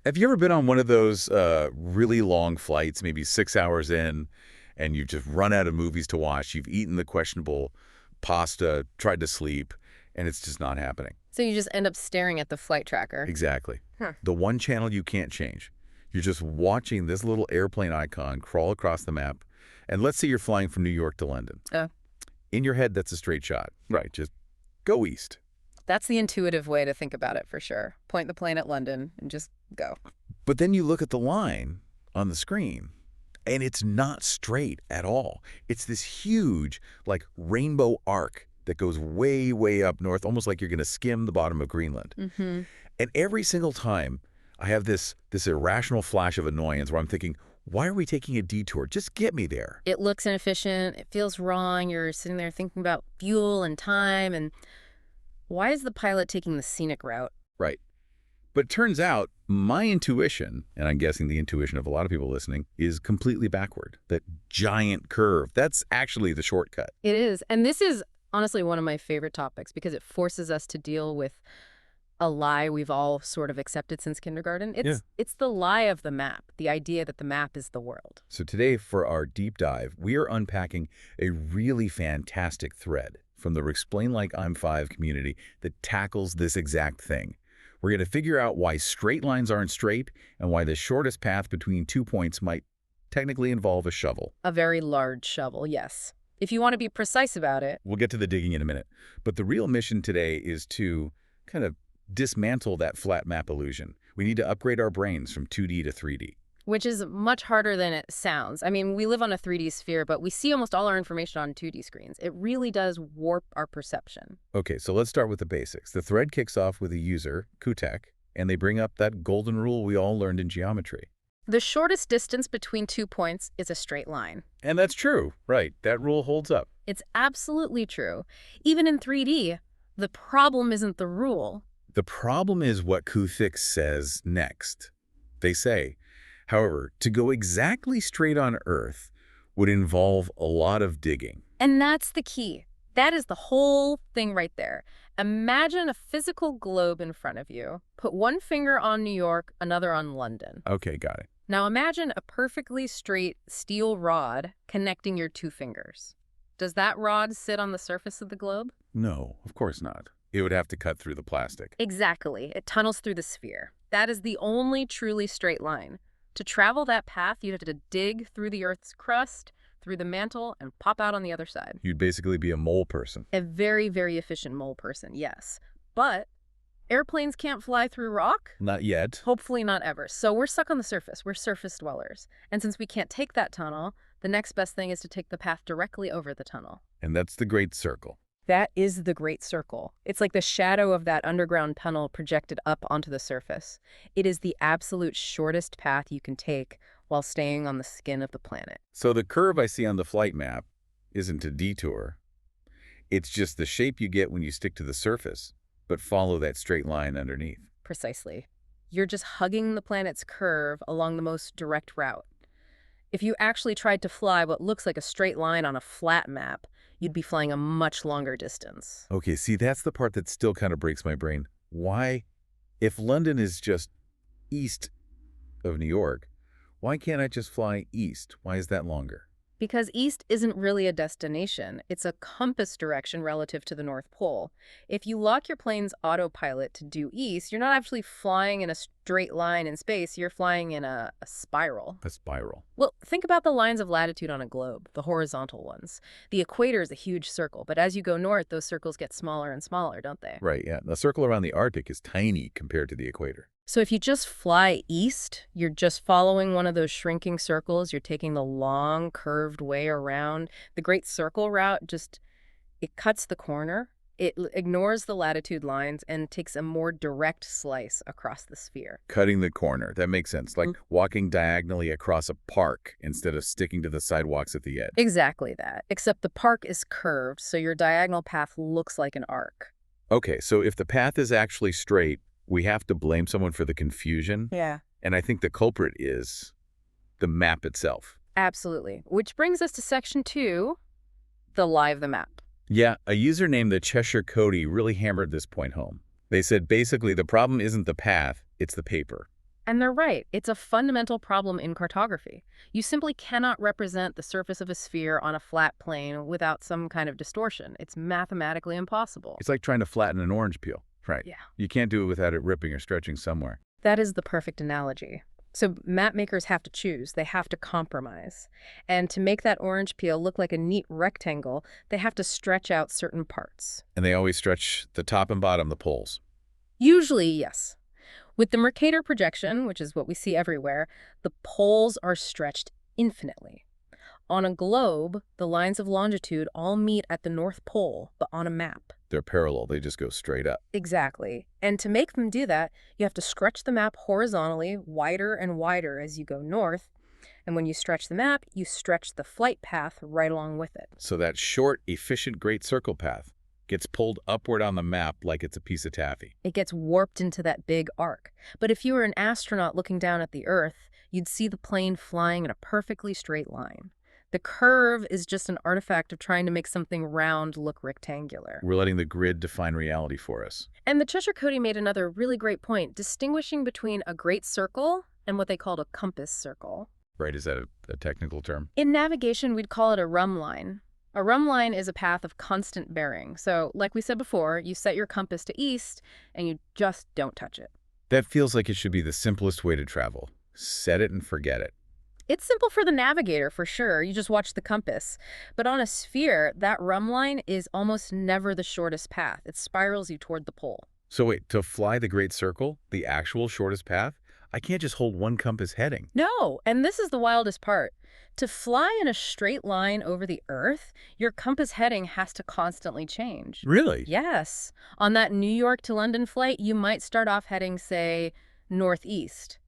Have you ever been on one of those really long flights, maybe 6 hours in, and you've just run out of movies to watch? You've eaten the questionable pasta, tried to sleep, and it's just not happening. So you just end up staring at the flight tracker. Exactly. Huh. The one channel you can't change. You're just watching this little airplane icon crawl across the map. And let's say you're flying from New York to London. In your head, that's a straight shot. Right. Just go east. That's the intuitive way to think about it, for sure. Point the plane at London and just go. But then you look at the line on the screen, and it's not straight at all. It's this huge, like, rainbow arc that goes way, way up north, almost like you're going to skim the bottom of Greenland. Mm-hmm. And every single time, I have this irrational flash of annoyance where I'm thinking, why are we taking a detour? Just get me there. It looks inefficient. It feels wrong. You're sitting there thinking about fuel and time. And why is the pilot taking the scenic route? Right. But it turns out my intuition, and I'm guessing the intuition of a lot of people listening, is completely backward. That giant curve, that's actually the shortcut. It is. And this is honestly one of my favorite topics because it forces us to deal with a lie we've all sort of accepted since kindergarten. It's the lie of the map, the idea that the map is the world. So today, for our deep dive, we are unpacking a really fantastic thread from the Explain Like I'm 5 community that tackles this exact thing. We're going to figure out why straight lines aren't straight and why the shortest path between 2 points might technically involve a shovel. A very large shovel, yes. If you want to be precise about it. We'll get to the digging in a minute. But the real mission today is to kind of dismantle that flat map illusion. We need to upgrade our brains from 2D to 3D. Which is much harder than it sounds. I mean, we live on a 3D sphere, but we see almost all our information on 2D screens. It really does warp our perception. Okay, so let's start with the basics. The thread kicks off with a user, Kutek, and they bring up that golden rule we all learned in geometry. The shortest distance between 2 points is a straight line. And that's true, right? That rule holds up. It's absolutely true. Even in 3D, the problem isn't the rule. The problem is what Kutek says next. They say, however, to go exactly straight on Earth would involve a lot of digging. And that's the key. That is the whole thing right there. Imagine a physical globe in front of you. Put one finger on New York, another on London. Okay, got it. Now imagine a perfectly straight steel rod connecting your 2 fingers. Does that rod sit on the surface of the globe? No, of course not. It would have to cut through the plastic. Exactly. It tunnels through the sphere. That is the only truly straight line. To travel that path, you'd have to dig through the Earth's crust, through the mantle, and pop out on the other side. You'd basically be a mole person. A very, very efficient mole person, yes. But airplanes can't fly through rock? Not yet. Hopefully not ever. So we're stuck on the surface. We're surface dwellers. And since we can't take that tunnel, the next best thing is to take the path directly over the tunnel. And that's the Great Circle. That is the Great Circle. It's like the shadow of that underground tunnel projected up onto the surface. It is the absolute shortest path you can take while staying on the skin of the planet. So the curve I see on the flight map isn't a detour. It's just the shape you get when you stick to the surface, but follow that straight line underneath. Precisely. You're just hugging the planet's curve along the most direct route. If you actually tried to fly what looks like a straight line on a flat map, you'd be flying a much longer distance. Okay, see, that's the part that still kind of breaks my brain. Why, if London is just east of New York, why can't I just fly east? Why is that longer? Because east isn't really a destination. It's a compass direction relative to the North Pole. If you lock your plane's autopilot to due east, you're not actually flying in a straight line in space. You're flying in a spiral. A spiral. Well, think about the lines of latitude on a globe, the horizontal ones. The equator is a huge circle, but as you go north, those circles get smaller and smaller, don't they? Right, yeah. The circle around the Arctic is tiny compared to the equator. So if you just fly east, you're just following one of those shrinking circles. You're taking the long, curved way around. The Great Circle route it cuts the corner. It ignores the latitude lines and takes a more direct slice across the sphere. Cutting the corner. That makes sense. Like walking diagonally across a park instead of sticking to the sidewalks at the edge. Exactly that. Except the park is curved, so your diagonal path looks like an arc. Okay, so if the path is actually straight, we have to blame someone for the confusion. Yeah. And I think the culprit is the map itself. Absolutely. Which brings us to section 2, the lie of the map. Yeah, a user named the Cheshire Cody really hammered this point home. They said basically the problem isn't the path, it's the paper. And they're right. It's a fundamental problem in cartography. You simply cannot represent the surface of a sphere on a flat plane without some kind of distortion. It's mathematically impossible. It's like trying to flatten an orange peel. Right. Yeah. You can't do it without it ripping or stretching somewhere. That is the perfect analogy. So map makers have to choose. They have to compromise. And to make that orange peel look like a neat rectangle, they have to stretch out certain parts. And they always stretch the top and bottom, the poles. Usually, yes. With the Mercator projection, which is what we see everywhere, the poles are stretched infinitely. On a globe, the lines of longitude all meet at the North Pole, but on a map. They're parallel. They just go straight up. Exactly. And to make them do that, you have to stretch the map horizontally, wider and wider as you go north. And when you stretch the map, you stretch the flight path right along with it. So that short, efficient Great Circle path gets pulled upward on the map like it's a piece of taffy. It gets warped into that big arc. But if you were an astronaut looking down at the Earth, you'd see the plane flying in a perfectly straight line. The curve is just an artifact of trying to make something round look rectangular. We're letting the grid define reality for us. And the Cheshire Cody made another really great point, distinguishing between a great circle and what they called a compass circle. Right, is that a technical term? In navigation, we'd call it a rhumb line. A rhumb line is a path of constant bearing. So, like we said before, you set your compass to east, and you just don't touch it. That feels like it should be the simplest way to travel. Set it and forget it. It's simple for the navigator, for sure. You just watch the compass. But on a sphere, that rhumb line is almost never the shortest path. It spirals you toward the pole. So wait, to fly the Great Circle, the actual shortest path, I can't just hold one compass heading. No, and this is the wildest part. To fly in a straight line over the Earth, your compass heading has to constantly change. Really? Yes. On that New York to London flight, you might start off heading, say, northeast.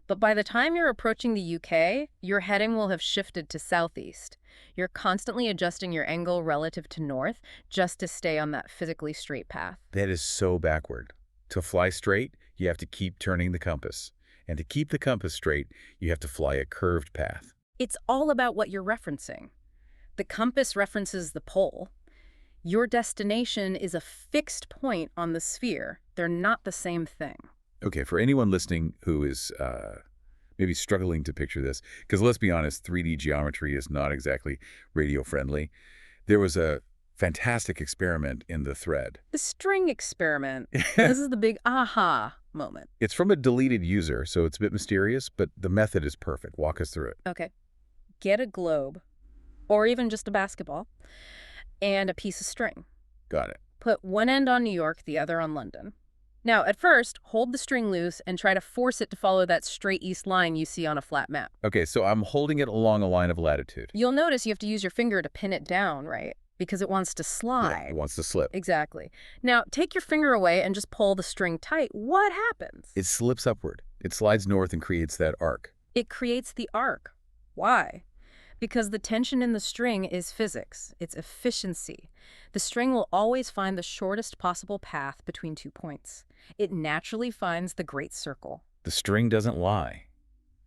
But by the time you're approaching the UK, your heading will have shifted to southeast. You're constantly adjusting your angle relative to north just to stay on that physically straight path. That is so backward. To fly straight, you have to keep turning the compass. And to keep the compass straight, you have to fly a curved path. It's all about what you're referencing. The compass references the pole. Your destination is a fixed point on the sphere. They're not the same thing. Okay, for anyone listening who is maybe struggling to picture this, because let's be honest, 3D geometry is not exactly radio-friendly, there was a fantastic experiment in the thread. The string experiment. This is the big aha moment. It's from a deleted user, so it's a bit mysterious, but the method is perfect. Walk us through it. Okay. Get a globe, or even just a basketball, and a piece of string. Got it. Put one end on New York, the other on London. Now, at first, hold the string loose and try to force it to follow that straight east line you see on a flat map. Okay, so I'm holding it along a line of latitude. You'll notice you have to use your finger to pin it down, right? Because it wants to slide. Yeah, it wants to slip. Exactly. Now, take your finger away and just pull the string tight. What happens? It slips upward. It slides north and creates that arc. It creates the arc. Why? Because the tension in the string is physics. It's efficiency. The string will always find the shortest possible path between 2 points. It naturally finds the great circle. The string doesn't lie.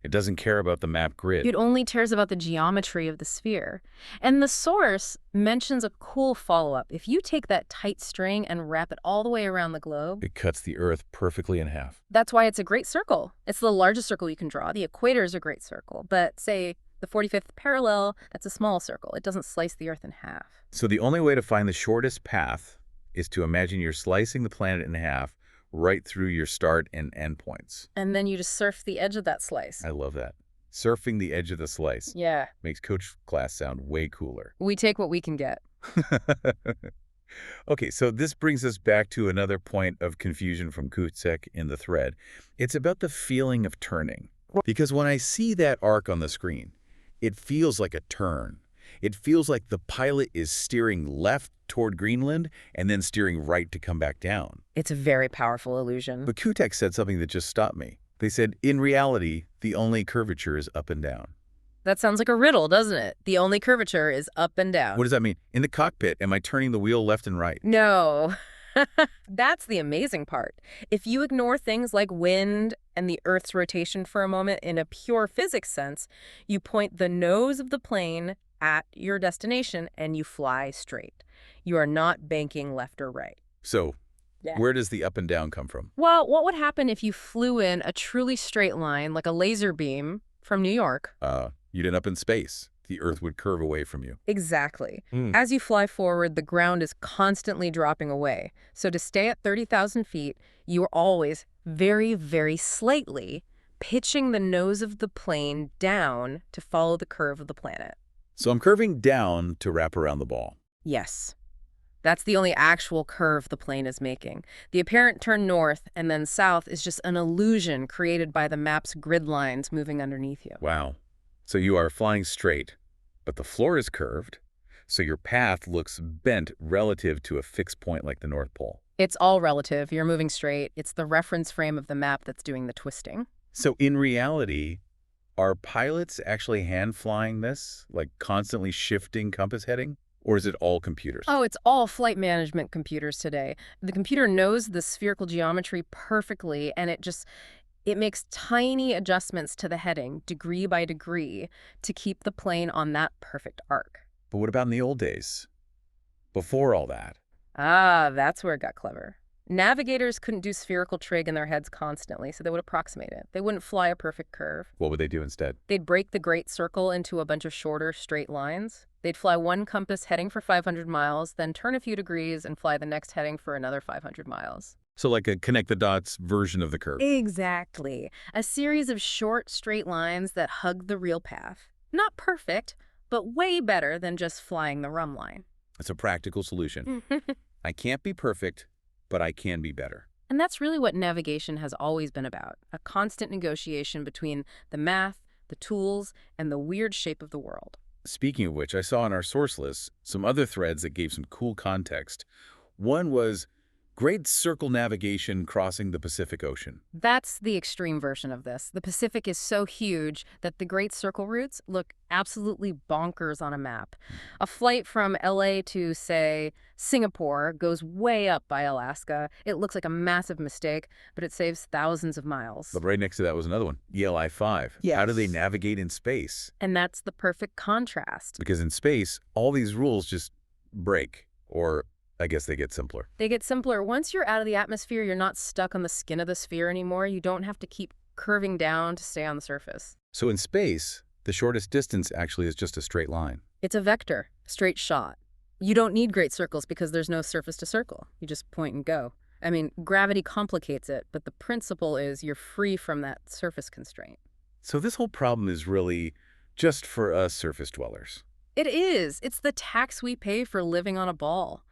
It doesn't care about the map grid. It only cares about the geometry of the sphere. And the source mentions a cool follow-up. If you take that tight string and wrap it all the way around the globe, It cuts the Earth perfectly in half. that's why it's a great circle. It's the largest circle you can draw. The equator is a great circle. But say the 45th parallel, that's a small circle. It doesn't slice the Earth in half. So the only way to find the shortest path is to imagine you're slicing the planet in half right through your start and end points. And then you just surf the edge of that slice. I love that. Surfing the edge of the slice Yeah. makes coach class sound way cooler. We take what we can get. Okay, so this brings us back to another point of confusion from Kutzek in the thread. It's about the feeling of turning. Because when I see that arc on the screen, it feels like a turn. It feels like the pilot is steering left toward Greenland and then steering right to come back down. It's a very powerful illusion. But Kutek said something that just stopped me. They said, in reality, the only curvature is up and down. That sounds like a riddle, doesn't it? The only curvature is up and down. What does that mean? In the cockpit, am I turning the wheel left and right? No. That's the amazing part. If you ignore things like wind and the Earth's rotation for a moment in a pure physics sense, you point the nose of the plane at your destination and you fly straight. You are not banking left or right. So, Yeah. Where does the up and down come from? Well, what would happen if you flew in a truly straight line, like a laser beam, from New York? You'd end up in space. The Earth would curve away from you. Exactly. Hmm. As you fly forward, the ground is constantly dropping away. So to stay at 30,000 feet, you are always very, very slightly pitching the nose of the plane down to follow the curve of the planet. So I'm curving down to wrap around the ball. Yes. That's the only actual curve the plane is making. The apparent turn north and then south is just an illusion created by the map's grid lines moving underneath you. Wow. So you are flying straight, but the floor is curved, so your path looks bent relative to a fixed point like the North Pole. It's all relative. You're moving straight. It's the reference frame of the map that's doing the twisting. So in reality, are pilots actually hand-flying this, like constantly shifting compass heading? Or is it all computers? Oh, it's all flight management computers today. The computer knows the spherical geometry perfectly, and it makes tiny adjustments to the heading, degree by degree, to keep the plane on that perfect arc. But what about in the old days? Before all that? Ah, that's where it got clever. Navigators couldn't do spherical trig in their heads constantly, so they would approximate it. They wouldn't fly a perfect curve. What would they do instead? They'd break the great circle into a bunch of shorter, straight lines. They'd fly one compass heading for 500 miles, then turn a few degrees and fly the next heading for another 500 miles. So like a connect-the-dots version of the curve. Exactly. A series of short, straight lines that hug the real path. Not perfect, but way better than just flying the run line. It's a practical solution. I can't be perfect, but I can be better. And that's really what navigation has always been about, a constant negotiation between the math, the tools, and the weird shape of the world. Speaking of which, I saw in our source list some other threads that gave some cool context. One was Great Circle navigation crossing the Pacific Ocean. That's the extreme version of this. The Pacific is so huge that the Great Circle routes look absolutely bonkers on a map. A flight from LA to, say, Singapore goes way up by Alaska. It looks like a massive mistake, but it saves thousands of miles. But right next to that was another one, ELI 5. Yes. How do they navigate in space? And that's the perfect contrast. Because in space, all these rules just break, or I guess they get simpler. They get simpler. Once you're out of the atmosphere, you're not stuck on the skin of the sphere anymore. You don't have to keep curving down to stay on the surface. So in space, the shortest distance actually is just a straight line. It's a vector, a straight shot. You don't need great circles because there's no surface to circle. You just point and go. I mean, gravity complicates it, but the principle is you're free from that surface constraint. So this whole problem is really just for us surface dwellers. It is. It's the tax we pay for living on a ball.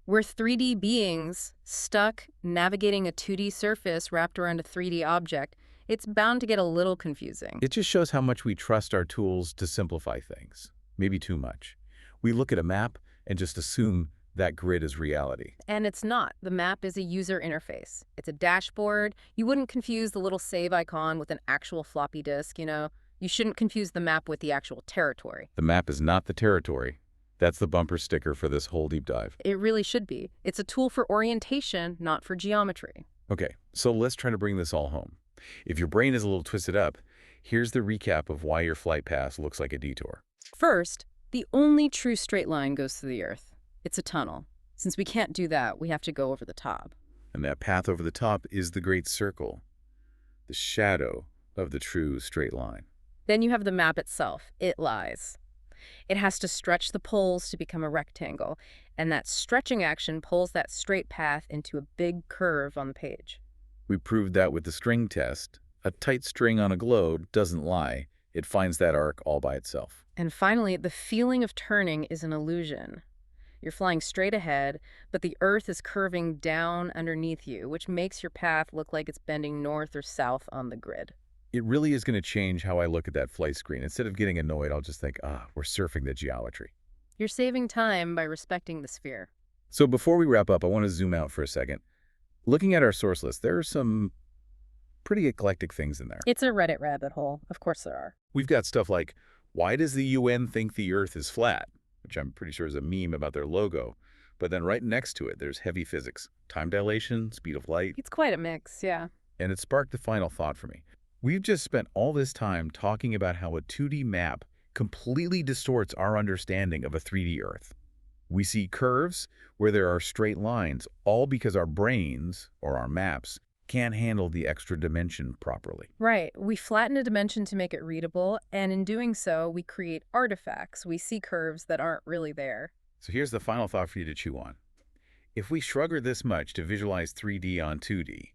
We're 3D beings stuck navigating a 2D surface wrapped around a 3D object. It's bound to get a little confusing. It just shows how much we trust our tools to simplify things. Maybe too much. We look at a map and just assume that grid is reality. And it's not. The map is a user interface. It's a dashboard. You wouldn't confuse the little save icon with an actual floppy disk, you know? You shouldn't confuse the map with the actual territory. The map is not the territory. That's the bumper sticker for this whole deep dive. It really should be. It's a tool for orientation, not for geometry. Okay, so let's try to bring this all home. If your brain is a little twisted up, here's the recap of why your flight path looks like a detour. First, the only true straight line goes through the Earth. It's a tunnel. Since we can't do that, we have to go over the top. And that path over the top is the Great Circle, the shadow of the true straight line. Then you have the map itself. It lies. It has to stretch the poles to become a rectangle, and that stretching action pulls that straight path into a big curve on the page. We proved that with the string test. A tight string on a globe doesn't lie. It finds that arc all by itself. And finally, the feeling of turning is an illusion. You're flying straight ahead, but the Earth is curving down underneath you, which makes your path look like it's bending north or south on the grid. It really is going to change how I look at that flight screen. Instead of getting annoyed, I'll just think, we're surfing the geometry. You're saving time by respecting the sphere. So before we wrap up, I want to zoom out for a second. Looking at our source list, there are some pretty eclectic things in there. It's a Reddit rabbit hole. Of course there are. We've got stuff like, why does the UN think the Earth is flat? Which I'm pretty sure is a meme about their logo. But then right next to it, there's heavy physics, time dilation, speed of light. It's quite a mix, yeah. And it sparked the final thought for me. We've just spent all this time talking about how a 2D map completely distorts our understanding of a 3D Earth. We see curves where there are straight lines, all because our brains, or our maps, can't handle the extra dimension properly. Right. We flatten a dimension to make it readable, and in doing so, we create artifacts. We see curves that aren't really there. So here's the final thought for you to chew on. If we shrugger this much to visualize 3D on 2D,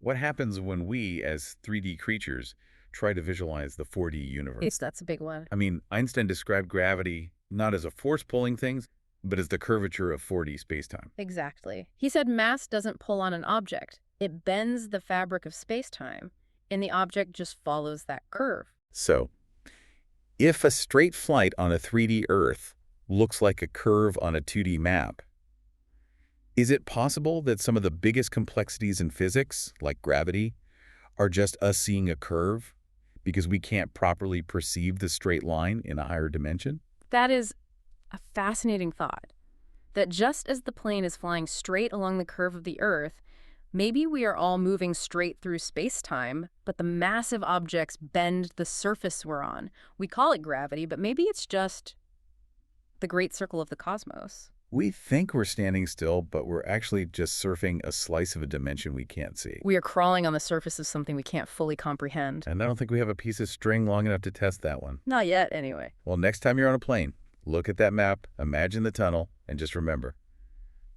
what happens when we, as 3D creatures, try to visualize the 4D universe? That's a big one. I mean, Einstein described gravity not as a force pulling things, but as the curvature of 4D spacetime. Exactly. He said mass doesn't pull on an object. It bends the fabric of spacetime, and the object just follows that curve. So, if a straight flight on a 3D Earth looks like a curve on a 2D map, is it possible that some of the biggest complexities in physics, like gravity, are just us seeing a curve because we can't properly perceive the straight line in a higher dimension? That is a fascinating thought. That just as the plane is flying straight along the curve of the Earth, maybe we are all moving straight through space-time, but the massive objects bend the surface we're on. We call it gravity, but maybe it's just the great circle of the cosmos. We think we're standing still, but we're actually just surfing a slice of a dimension we can't see. We are crawling on the surface of something we can't fully comprehend. And I don't think we have a piece of string long enough to test that one. Not yet, anyway. Well, next time you're on a plane, look at that map, imagine the tunnel, and just remember,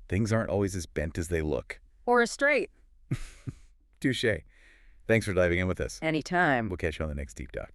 things aren't always as bent as they look. Or a straight. Touché. Thanks for diving in with us. Anytime. We'll catch you on the next Deep Dive.